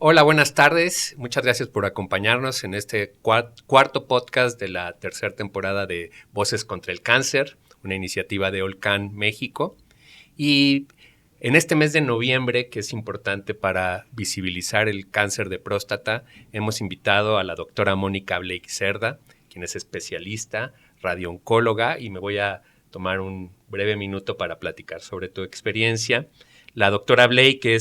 Hola, buenas tardes. Muchas gracias por acompañarnos en este cuarto podcast de la tercera temporada de Voces contra el Cáncer, una iniciativa de Olcan México. Y en este mes de noviembre, que es importante para visibilizar el cáncer de próstata, hemos invitado a la doctora Mónica Blake Cerda, quien es especialista, radiooncóloga, y me voy a tomar un breve minuto para platicar sobre tu experiencia. La doctora Blake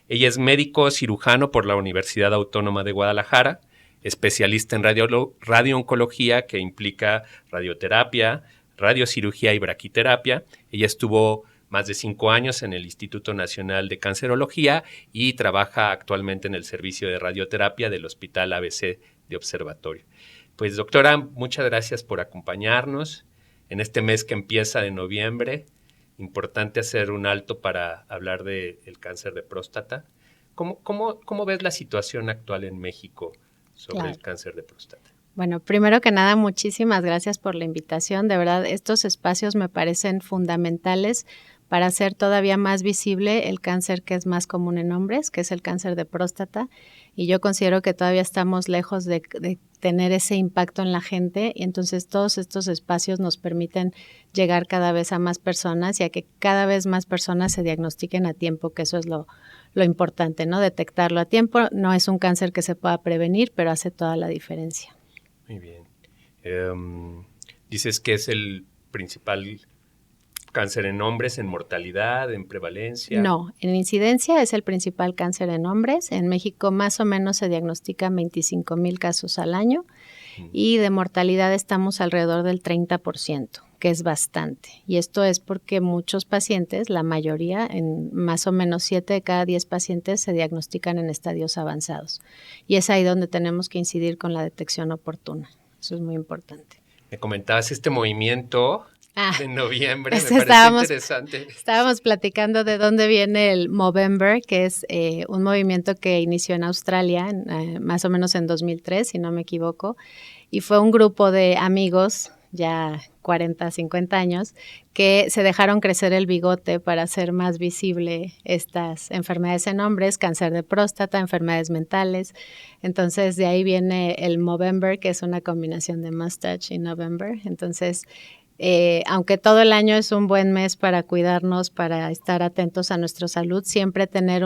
ella es médico cirujano por la Universidad Autónoma de Guadalajara, especialista en radiooncología, que implica radioterapia, radiocirugía y braquiterapia. Ella estuvo más de 5 años en el Instituto Nacional de Cancerología y trabaja actualmente en el servicio de radioterapia del Hospital ABC de Observatorio. Pues doctora, muchas gracias por acompañarnos en este mes que empieza de noviembre. Importante hacer un alto para hablar del cáncer de próstata. ¿Cómo ves la situación actual en México sobre el cáncer de próstata? Bueno, primero que nada, muchísimas gracias por la invitación. De verdad, estos espacios me parecen fundamentales para hacer todavía más visible el cáncer que es más común en hombres, que es el cáncer de próstata. Y yo considero que todavía estamos lejos de tener ese impacto en la gente. Y entonces todos estos espacios nos permiten llegar cada vez a más personas y a que cada vez más personas se diagnostiquen a tiempo, que eso es lo importante, ¿no? Detectarlo a tiempo. No es un cáncer que se pueda prevenir, pero hace toda la diferencia. Muy bien. Dices que es el principal cáncer en hombres, en mortalidad, en prevalencia. No, en incidencia es el principal cáncer en hombres. En México más o menos se diagnostican 25,000 casos al año y de mortalidad estamos alrededor del 30%, que es bastante. Y esto es porque muchos pacientes, la mayoría, en más o menos 7 de cada 10 pacientes se diagnostican en estadios avanzados. Y es ahí donde tenemos que incidir con la detección oportuna. Eso es muy importante. Me comentabas este movimiento de noviembre, me parece interesante. Estábamos platicando de dónde viene el Movember, que es un movimiento que inició en Australia, más o menos en 2003, si no me equivoco, y fue un grupo de amigos, ya 40, 50 años, que se dejaron crecer el bigote para hacer más visible estas enfermedades en hombres, cáncer de próstata, enfermedades mentales. Entonces, de ahí viene el Movember, que es una combinación de mustache y November. Entonces, aunque todo el año es un buen mes para cuidarnos, para estar atentos a nuestra salud, siempre tener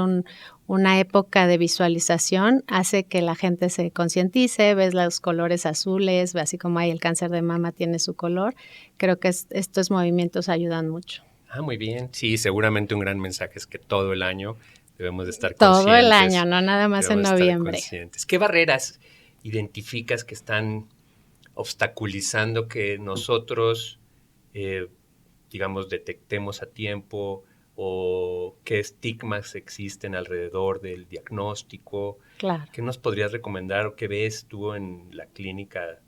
una época de visualización hace que la gente se concientice, ves los colores azules, así como hay el cáncer de mama tiene su color. Creo que estos movimientos ayudan mucho. Muy bien. Sí, seguramente un gran mensaje es que todo el año debemos de estar conscientes. Todo el año, no nada más en noviembre. ¿Qué barreras identificas que están obstaculizando que nosotros, digamos, detectemos a tiempo, o qué estigmas existen alrededor del diagnóstico? Claro. ¿Qué nos podrías recomendar o qué ves tú en la clínica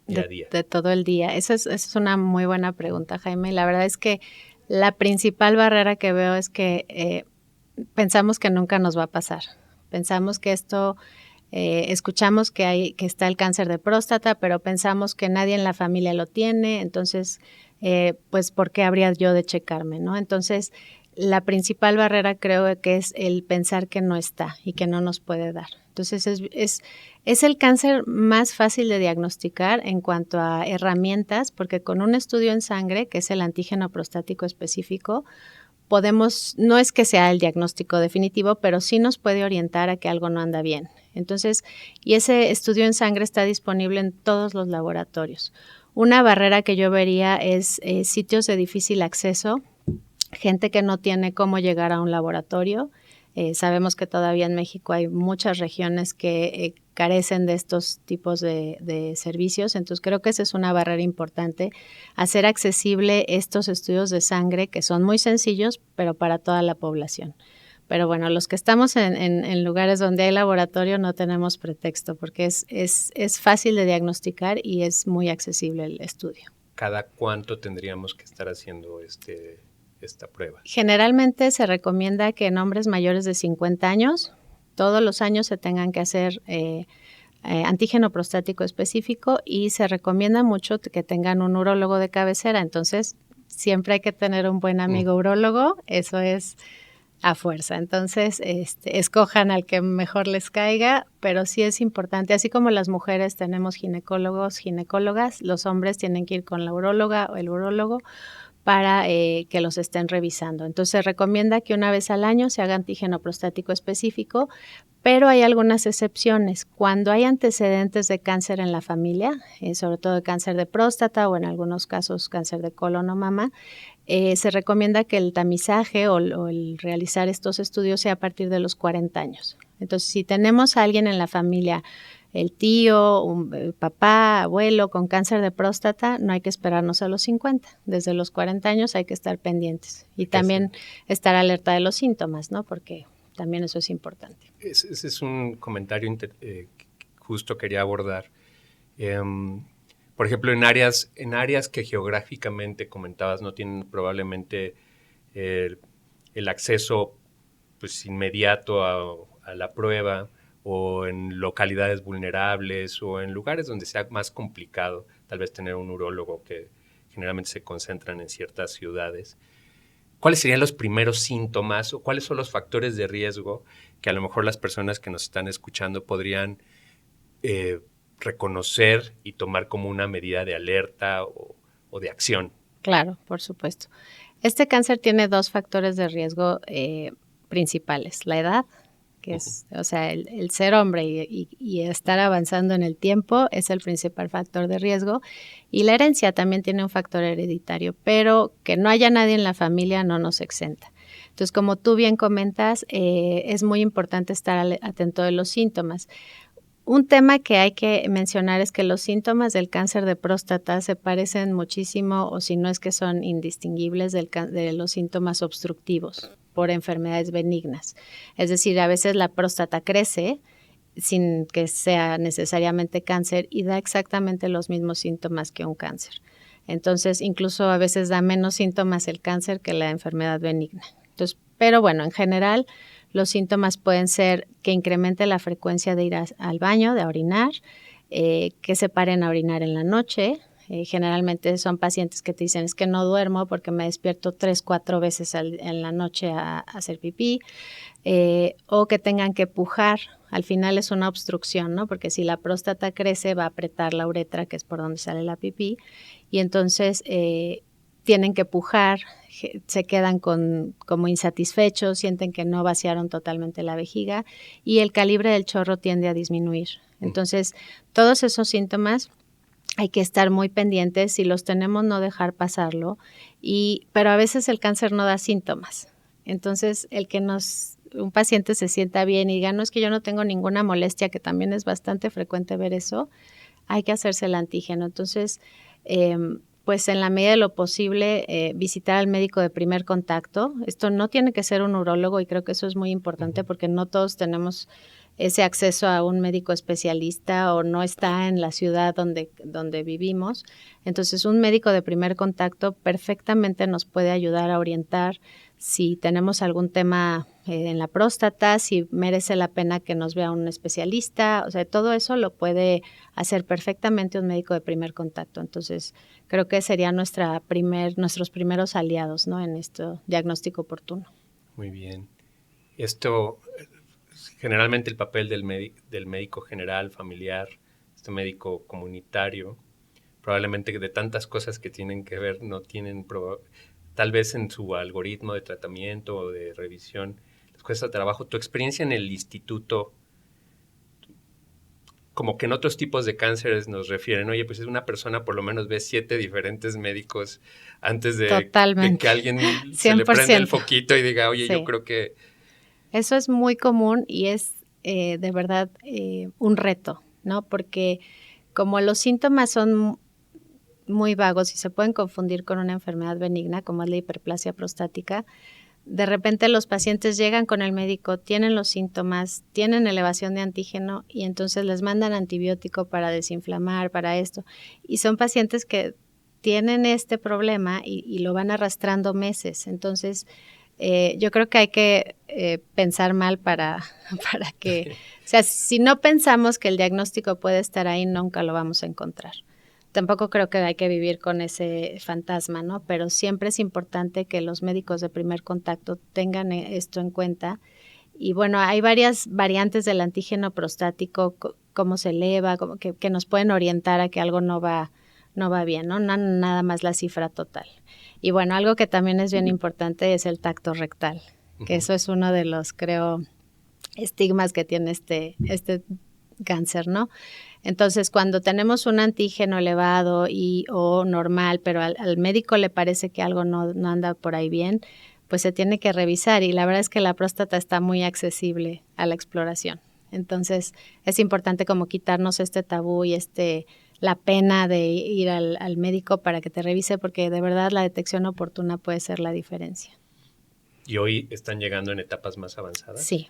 día a día? De todo el día. Esa es una muy buena pregunta, Jaime. La verdad es que la principal barrera que veo es que pensamos que nunca nos va a pasar. Pensamos que esto... escuchamos que está el cáncer de próstata, pero pensamos que nadie en la familia lo tiene, entonces, pues, ¿por qué habría yo de checarme, no? Entonces, la principal barrera creo que es el pensar que no está y que no nos puede dar. Entonces, es el cáncer más fácil de diagnosticar en cuanto a herramientas, porque con un estudio en sangre, que es el antígeno prostático específico, no es que sea el diagnóstico definitivo, pero sí nos puede orientar a que algo no anda bien. Entonces, y ese estudio en sangre está disponible en todos los laboratorios. Una barrera que yo vería es sitios de difícil acceso, gente que no tiene cómo llegar a un laboratorio. Sabemos que todavía en México hay muchas regiones que carecen de estos tipos de servicios, entonces creo que esa es una barrera importante, hacer accesible estos estudios de sangre que son muy sencillos, pero para toda la población. Pero bueno, los que estamos en lugares donde hay laboratorio no tenemos pretexto porque es fácil de diagnosticar y es muy accesible el estudio. ¿Cada cuánto tendríamos que estar haciendo esta prueba? Generalmente se recomienda que en hombres mayores de 50 años, todos los años se tengan que hacer antígeno prostático específico y se recomienda mucho que tengan un urólogo de cabecera. Entonces, siempre hay que tener un buen amigo urólogo, eso es a fuerza. Entonces, escojan al que mejor les caiga, pero sí es importante, así como las mujeres tenemos ginecólogos, ginecólogas, los hombres tienen que ir con la uróloga o el urólogo para que los estén revisando. Entonces, se recomienda que una vez al año se haga antígeno prostático específico, pero hay algunas excepciones. Cuando hay antecedentes de cáncer en la familia, sobre todo de cáncer de próstata o en algunos casos cáncer de colon o mama, se recomienda que el tamizaje o el realizar estos estudios sea a partir de los 40 años. Entonces, si tenemos a alguien en la familia, el tío, el papá, abuelo con cáncer de próstata, no hay que esperarnos a los 50. Desde los 40 años hay que estar pendientes y también estar alerta de los síntomas, ¿no? Porque también eso es importante. Ese es un comentario que justo quería abordar. Por ejemplo, en áreas que geográficamente comentabas no tienen probablemente el acceso pues, inmediato a la prueba, o en localidades vulnerables o en lugares donde sea más complicado tal vez tener un urólogo, que generalmente se concentran en ciertas ciudades. ¿Cuáles serían los primeros síntomas o cuáles son los factores de riesgo que a lo mejor las personas que nos están escuchando podrían reconocer y tomar como una medida de alerta o de acción? Claro, por supuesto. Este cáncer tiene 2 factores de riesgo principales: la edad, que es, o sea, el ser hombre y estar avanzando en el tiempo es el principal factor de riesgo, y la herencia también tiene un factor hereditario, pero que no haya nadie en la familia no nos exenta. Entonces, como tú bien comentas, es muy importante estar atento de los síntomas. Un tema que hay que mencionar es que los síntomas del cáncer de próstata se parecen muchísimo, o si no es que son indistinguibles de los síntomas obstructivos por enfermedades benignas. Es decir, a veces la próstata crece sin que sea necesariamente cáncer y da exactamente los mismos síntomas que un cáncer. Entonces, incluso a veces da menos síntomas el cáncer que la enfermedad benigna. Entonces, pero bueno, en general, los síntomas pueden ser que incremente la frecuencia de ir al baño, de orinar, que se paren a orinar en la noche. Generalmente son pacientes que te dicen, es que no duermo porque me despierto 3, 4 veces en la noche a hacer pipí, o que tengan que pujar. Al final es una obstrucción, ¿no? Porque si la próstata crece va a apretar la uretra, que es por donde sale la pipí, y entonces tienen que pujar, se quedan como insatisfechos, sienten que no vaciaron totalmente la vejiga y el calibre del chorro tiende a disminuir. Entonces, todos esos síntomas hay que estar muy pendientes, si los tenemos no dejar pasarlo, pero a veces el cáncer no da síntomas. Entonces, un paciente se sienta bien y diga, no, es que yo no tengo ninguna molestia, que también es bastante frecuente ver eso, hay que hacerse el antígeno. Entonces, pues en la medida de lo posible, visitar al médico de primer contacto. Esto no tiene que ser un urólogo y creo que eso es muy importante porque no todos tenemos ese acceso a un médico especialista o no está en la ciudad donde vivimos. Entonces, un médico de primer contacto perfectamente nos puede ayudar a orientar si tenemos algún tema en la próstata, si merece la pena que nos vea un especialista. O sea, todo eso lo puede hacer perfectamente un médico de primer contacto. Entonces, creo que serían nuestros primeros aliados, ¿no?, en este diagnóstico oportuno. Muy bien. Esto, generalmente el papel del médico general, familiar, médico comunitario, probablemente de tantas cosas que tienen que ver, no tienen, tal vez en su algoritmo de tratamiento o de revisión, les cuesta trabajo. Tu experiencia en el instituto, como que en otros tipos de cánceres nos refieren, oye, pues es una persona, por lo menos ve 7 diferentes médicos antes de que alguien 100%. Se le prenda el foquito y diga, oye, sí, yo creo que... Eso es muy común y es de verdad un reto, ¿no? Porque como los síntomas son muy vagos y se pueden confundir con una enfermedad benigna, como es la hiperplasia prostática, de repente los pacientes llegan con el médico, tienen los síntomas, tienen elevación de antígeno y entonces les mandan antibiótico para desinflamar, para esto. Y son pacientes que tienen este problema y lo van arrastrando meses. Entonces, yo creo que hay que pensar mal para que, o sea, si no pensamos que el diagnóstico puede estar ahí, nunca lo vamos a encontrar. tampoco creo que hay que vivir con ese fantasma, ¿no? Pero siempre es importante que los médicos de primer contacto tengan esto en cuenta. Y bueno, hay varias variantes del antígeno prostático, cómo se eleva, como que nos pueden orientar a que algo no va bien, ¿no? Nada más la cifra total. Y bueno, algo que también es bien importante es el tacto rectal, que eso es uno de los, creo, estigmas que tiene este cáncer, ¿no? Entonces, cuando tenemos un antígeno elevado o normal, pero al médico le parece que algo no anda por ahí bien, pues se tiene que revisar, y la verdad es que la próstata está muy accesible a la exploración. Entonces, es importante como quitarnos este tabú y la pena de ir al médico para que te revise, porque de verdad la detección oportuna puede ser la diferencia. ¿Y hoy están llegando en etapas más avanzadas? Sí.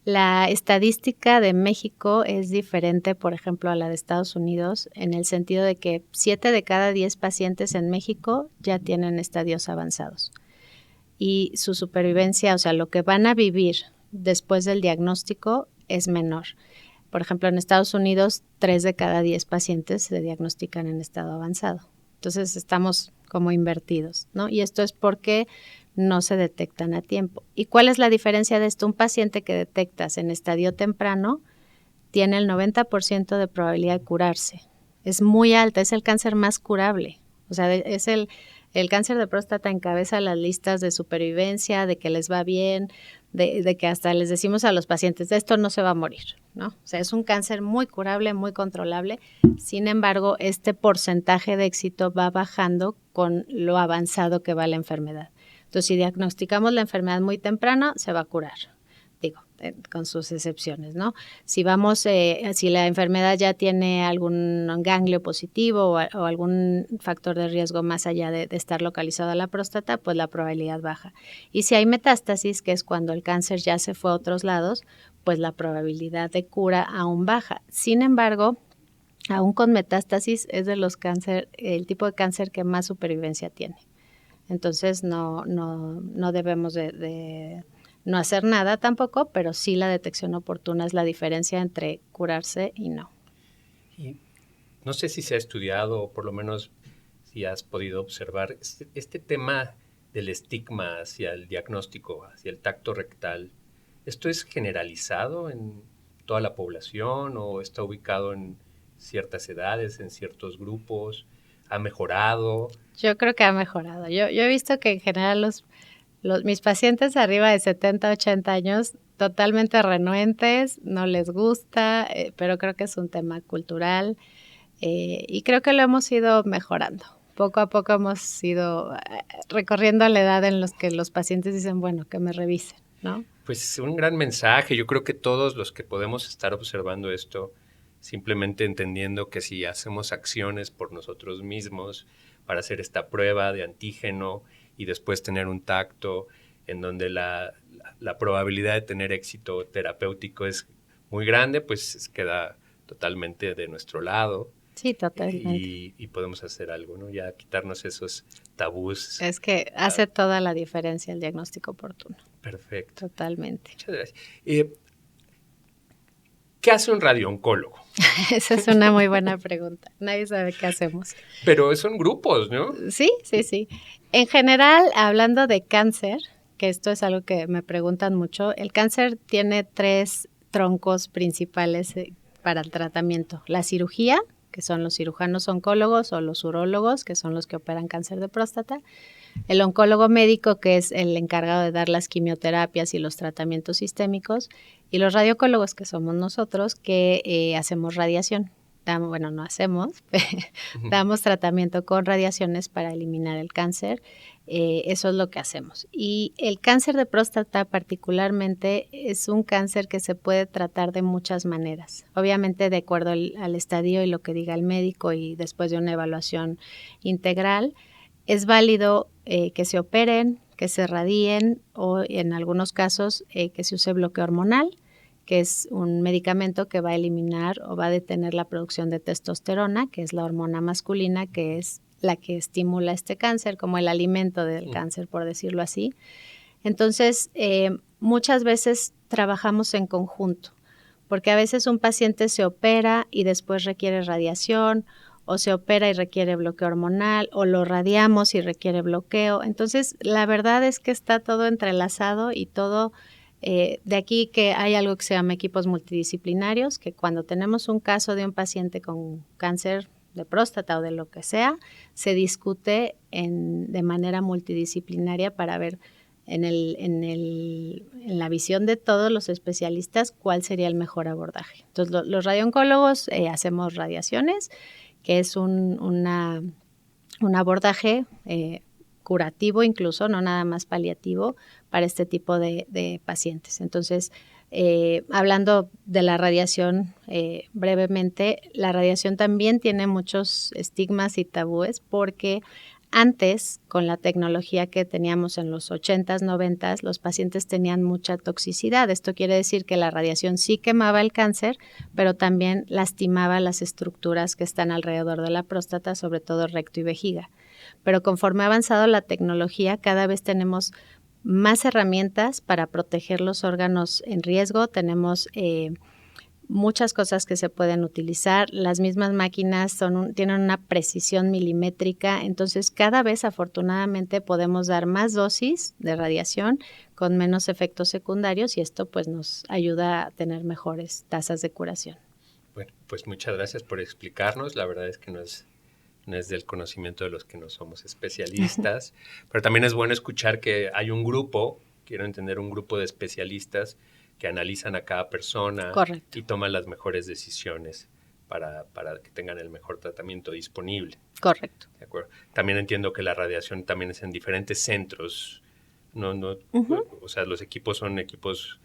La estadística de México es diferente, por ejemplo, a la de Estados Unidos, en el sentido de que 7 de cada 10 pacientes en México ya tienen estadios avanzados. Y su supervivencia, o sea, lo que van a vivir después del diagnóstico es menor. Por ejemplo, en Estados Unidos, 3 de cada 10 pacientes se diagnostican en estado avanzado. Entonces, estamos como invertidos, ¿no? Y esto es porque no se detectan a tiempo. ¿Y cuál es la diferencia de esto? Un paciente que detectas en estadio temprano tiene el 90% de probabilidad de curarse. Es muy alta, es el cáncer más curable. O sea, es el cáncer de próstata encabeza las listas de supervivencia, de que les va bien, de que hasta les decimos a los pacientes, de esto no se va a morir, ¿no? O sea, es un cáncer muy curable, muy controlable. Sin embargo, este porcentaje de éxito va bajando con lo avanzado que va la enfermedad. Entonces, si diagnosticamos la enfermedad muy temprana, se va a curar, con sus excepciones, ¿no? Si si la enfermedad ya tiene algún ganglio positivo o algún factor de riesgo más allá de estar localizado a la próstata, pues la probabilidad baja. Y si hay metástasis, que es cuando el cáncer ya se fue a otros lados, pues la probabilidad de cura aún baja. Sin embargo, aún con metástasis es el tipo de cáncer que más supervivencia tiene. Entonces no debemos de no hacer nada tampoco, pero sí la detección oportuna es la diferencia entre curarse y no. Y no sé si se ha estudiado, o por lo menos si has podido observar, este tema del estigma hacia el diagnóstico, hacia el tacto rectal, ¿esto es generalizado en toda la población o está ubicado en ciertas edades, en ciertos grupos? ¿Ha mejorado? Yo creo que ha mejorado. Yo he visto que en general mis pacientes arriba de 70, 80 años totalmente renuentes, no les gusta, pero creo que es un tema cultural, y creo que lo hemos ido mejorando. Poco a poco hemos ido recorriendo la edad en los que los pacientes dicen, bueno, que me revisen, ¿no? Pues un gran mensaje. Yo creo que todos los que podemos estar observando esto, simplemente entendiendo que si hacemos acciones por nosotros mismos para hacer esta prueba de antígeno y después tener un tacto en donde la probabilidad de tener éxito terapéutico es muy grande, pues queda totalmente de nuestro lado. Sí, totalmente. Y podemos hacer algo, ¿no? Ya quitarnos esos tabús. Es que hace toda la diferencia el diagnóstico oportuno. Perfecto. Totalmente. Muchas gracias. ¿Qué hace un radiooncólogo? Esa es una muy buena pregunta. Nadie sabe qué hacemos. Pero son grupos, ¿no? Sí. En general, hablando de cáncer, que esto es algo que me preguntan mucho, el cáncer tiene 3 troncos principales para el tratamiento. La cirugía, que son los cirujanos oncólogos, o los urólogos, que son los que operan cáncer de próstata. El oncólogo médico, que es el encargado de dar las quimioterapias y los tratamientos sistémicos, y los radiooncólogos, que somos nosotros, que hacemos radiación. No hacemos, damos tratamiento con radiaciones para eliminar el cáncer. Eso es lo que hacemos. Y el cáncer de próstata particularmente es un cáncer que se puede tratar de muchas maneras. Obviamente de acuerdo al estadio y lo que diga el médico, y después de una evaluación integral. Es válido que se operen, que se radien, o en algunos casos que se use bloqueo hormonal, que es un medicamento que va a eliminar o va a detener la producción de testosterona, que es la hormona masculina, que es la que estimula este cáncer, como el alimento del cáncer, por decirlo así. Entonces, muchas veces trabajamos en conjunto, porque a veces un paciente se opera y después requiere radiación, o se opera y requiere bloqueo hormonal, o lo radiamos y requiere bloqueo. Entonces, la verdad es que está todo entrelazado y todo, de aquí que hay algo que se llama equipos multidisciplinarios, que cuando tenemos un caso de un paciente con cáncer de próstata o de lo que sea, se discute de manera multidisciplinaria para ver en la visión de todos los especialistas cuál sería el mejor abordaje. Entonces, los radiooncólogos hacemos radiaciones, que es un abordaje curativo incluso, no nada más paliativo, para este tipo de pacientes. Entonces, hablando de la radiación brevemente, la radiación también tiene muchos estigmas y tabúes porque antes, con la tecnología que teníamos en los 80s, 90s, los pacientes tenían mucha toxicidad. Esto quiere decir que la radiación sí quemaba el cáncer, pero también lastimaba las estructuras que están alrededor de la próstata, sobre todo recto y vejiga. Pero conforme ha avanzado la tecnología, cada vez tenemos más herramientas para proteger los órganos en riesgo. Tenemos muchas cosas que se pueden utilizar. Las mismas máquinas tienen una precisión milimétrica, entonces cada vez afortunadamente podemos dar más dosis de radiación con menos efectos secundarios y esto pues nos ayuda a tener mejores tasas de curación. Bueno, pues muchas gracias por explicarnos. La verdad es que no es del conocimiento de los que no somos especialistas, pero también es bueno escuchar que hay un grupo, quiero entender, un grupo de especialistas que analizan a cada persona. Correcto. Y toman las mejores decisiones para que tengan el mejor tratamiento disponible. Correcto. De acuerdo. También entiendo que la radiación también es en diferentes centros. O sea, los equipos son equipos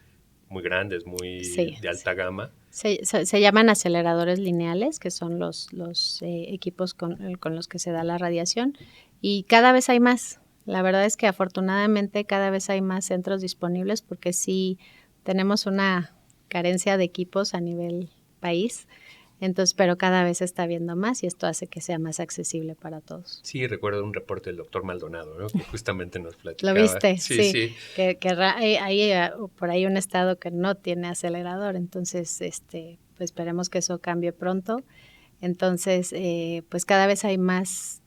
muy grandes, muy de alta gama. Se llaman aceleradores lineales, que son los equipos con los que se da la radiación, y cada vez hay más. La verdad es que afortunadamente cada vez hay más centros disponibles porque sí tenemos una carencia de equipos a nivel país, entonces, pero cada vez se está viendo más y esto hace que sea más accesible para todos. Sí, recuerdo un reporte del doctor Maldonado, ¿no? Que justamente nos platicaba. ¿Lo viste? Sí. Que hay por ahí un estado que no tiene acelerador, entonces pues esperemos que eso cambie pronto. Entonces, pues cada vez hay más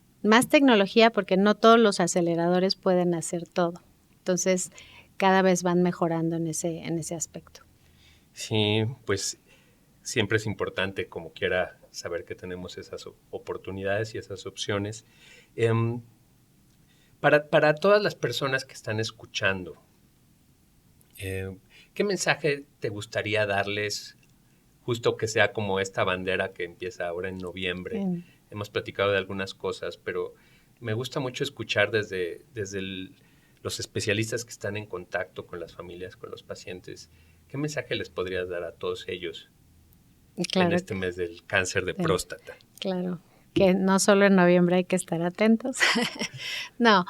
tecnología porque no todos los aceleradores pueden hacer todo. Entonces, cada vez van mejorando en ese aspecto. Sí, pues siempre es importante, como quiera, saber que tenemos esas oportunidades y esas opciones. Para todas las personas que están escuchando, ¿qué mensaje te gustaría darles, justo que sea como esta bandera que empieza ahora en noviembre? Hemos platicado de algunas cosas, pero me gusta mucho escuchar desde los especialistas que están en contacto con las familias, con los pacientes. ¿Qué mensaje les podrías dar a todos ellos en este mes del cáncer de próstata? Claro, que no solo en noviembre hay que estar atentos. No,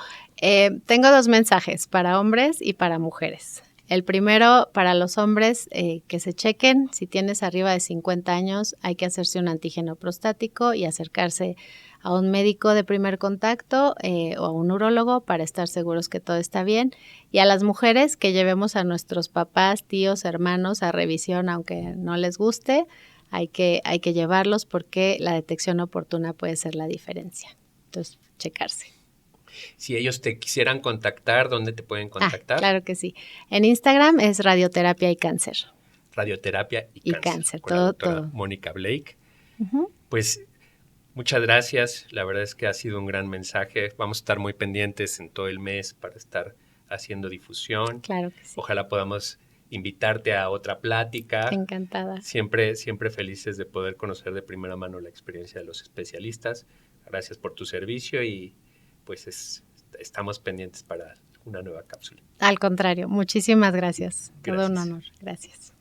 tengo dos mensajes para hombres y para mujeres. El primero, para los hombres, que se chequen. Si tienes arriba de 50 años, hay que hacerse un antígeno prostático y acercarse a un médico de primer contacto o a un urólogo para estar seguros que todo está bien. Y a las mujeres, que llevemos a nuestros papás, tíos, hermanos a revisión, aunque no les guste. Hay que llevarlos porque la detección oportuna puede ser la diferencia. Entonces, checarse. Si ellos te quisieran contactar, ¿dónde te pueden contactar? Claro que sí. En Instagram es Radioterapia y Cáncer. Radioterapia y Cáncer. Con todo, la doctora todo. Mónica Blake. Pues muchas gracias. La verdad es que ha sido un gran mensaje. Vamos a estar muy pendientes en todo el mes para estar haciendo difusión. Claro que sí. Ojalá podamos invitarte a otra plática. Encantada. Siempre felices de poder conocer de primera mano la experiencia de los especialistas. Gracias por tu servicio y pues estamos pendientes para una nueva cápsula. Al contrario, muchísimas gracias. Todo un honor. Gracias.